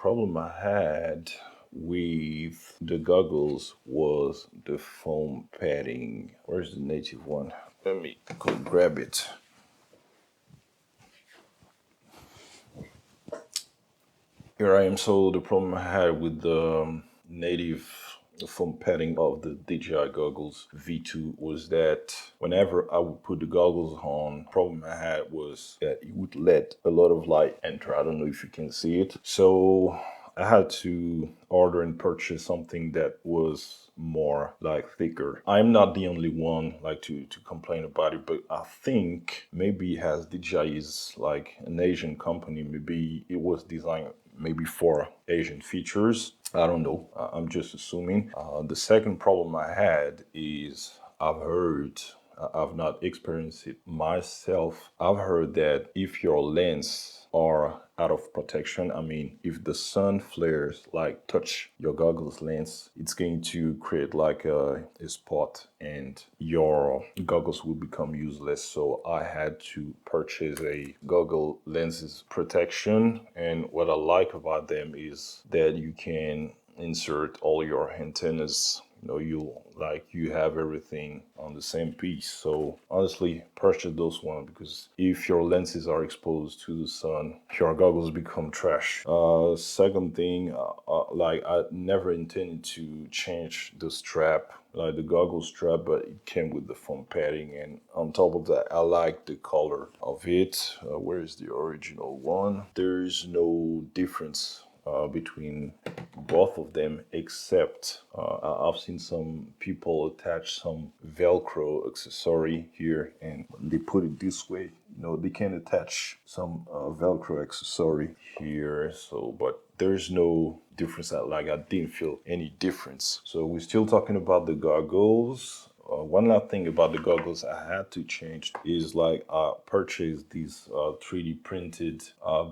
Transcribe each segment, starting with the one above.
Problem I had with the goggles was the foam padding. Where's the native one? Let me go grab it. Here I am. So the problem I had with the native foam padding of the DJI goggles V2 was that whenever I would put the goggles on, problem I had was that it would let a lot of light enter. I don't know if you can see it. So I had to order and purchase something that was more like thicker. I'm not the only one like to complain about it, but I think maybe as DJI is like an Asian company, maybe it was designed maybe for Asian features. I don't know. I'm just assuming. The second problem I had is I've not experienced it myself. I've heard that if your lens are out of protection, I mean, if the sun flares like touch your goggles lens, it's going to create like a spot and your goggles will become useless. So I had to purchase a goggle lenses protection. And what I like about them is that you can insert all your antennas. You have everything on the same piece. So honestly, purchase those ones because if your lenses are exposed to the sun, your goggles become trash. Second thing, like I never intended to change the strap, like the goggle strap, but it came with the foam padding, and on top of that, I like the color of it. Where is the original one? There is no difference between both of them, except I've seen some people attach some Velcro accessory here and they put it this way. They can attach some Velcro accessory here. So, but there's no difference. I didn't feel any difference. So we're still talking about the goggles. One last thing about the goggles I had to change is like I purchased these 3D printed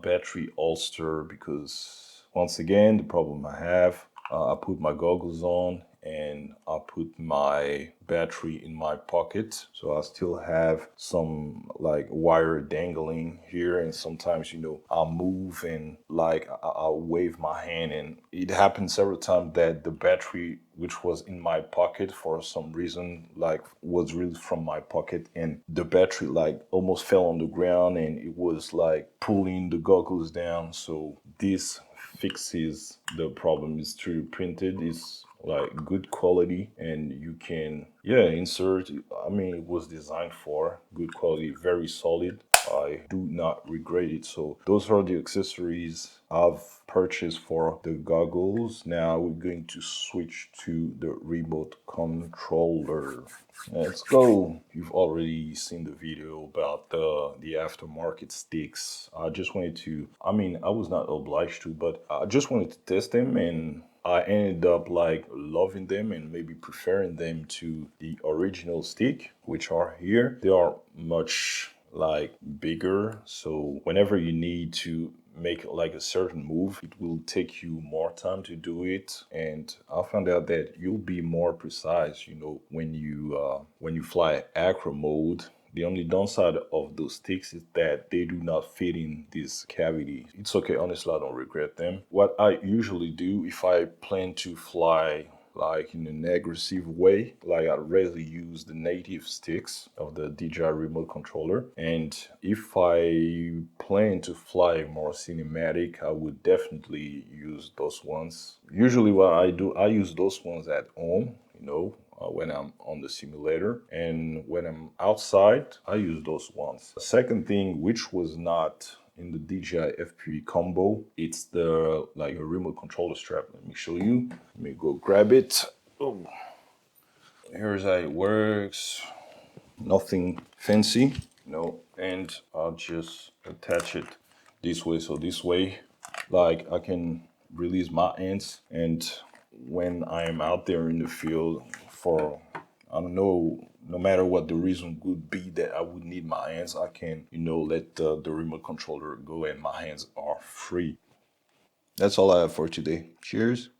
battery holster because once again, the problem I have, I put my goggles on and I put my battery in my pocket. So I still have some like wire dangling here. And sometimes, I'll move and like I'll wave my hand. And it happened several times that the battery, which was in my pocket for some reason, like was released from my pocket and the battery like almost fell on the ground and it was like pulling the goggles down. So this fixes the problem. Is 3D printed, is like good quality, and you can insert. I mean, it was designed for good quality, very solid. I do not regret it. So those are the accessories I've purchased for the goggles. Now we're going to switch to the remote controller. Let's go. You've already seen the video about the aftermarket sticks. I just wanted to, I mean, I was not obliged to, but I just wanted to test them and I ended up like loving them and maybe preferring them to the original stick, which are here. They are much like bigger. So whenever you need to make like a certain move, it will take you more time to do it, and I found out that you'll be more precise when you fly acro mode. The only downside of those sticks is that they do not fit in this cavity. It's okay, honestly, I don't regret them. What I usually do if I plan to fly like in an aggressive way, like I rarely use the native sticks of the DJI remote controller. And if I plan to fly more cinematic, I would definitely use those ones. Usually what I do, I use those ones at home, when I'm on the simulator, and when I'm outside, I use those ones. The second thing, which was not in the DJI FPV combo, it's the like a remote controller strap. Let me show you. Let me go grab it. Oh, here's how it works. Nothing fancy, and I'll just attach it this way. So this way, like I can release my hands, and when I am out there in the field for, I don't know, no matter what the reason would be that I would need my hands, I can, let the remote controller go and my hands are free. That's all I have for today. Cheers.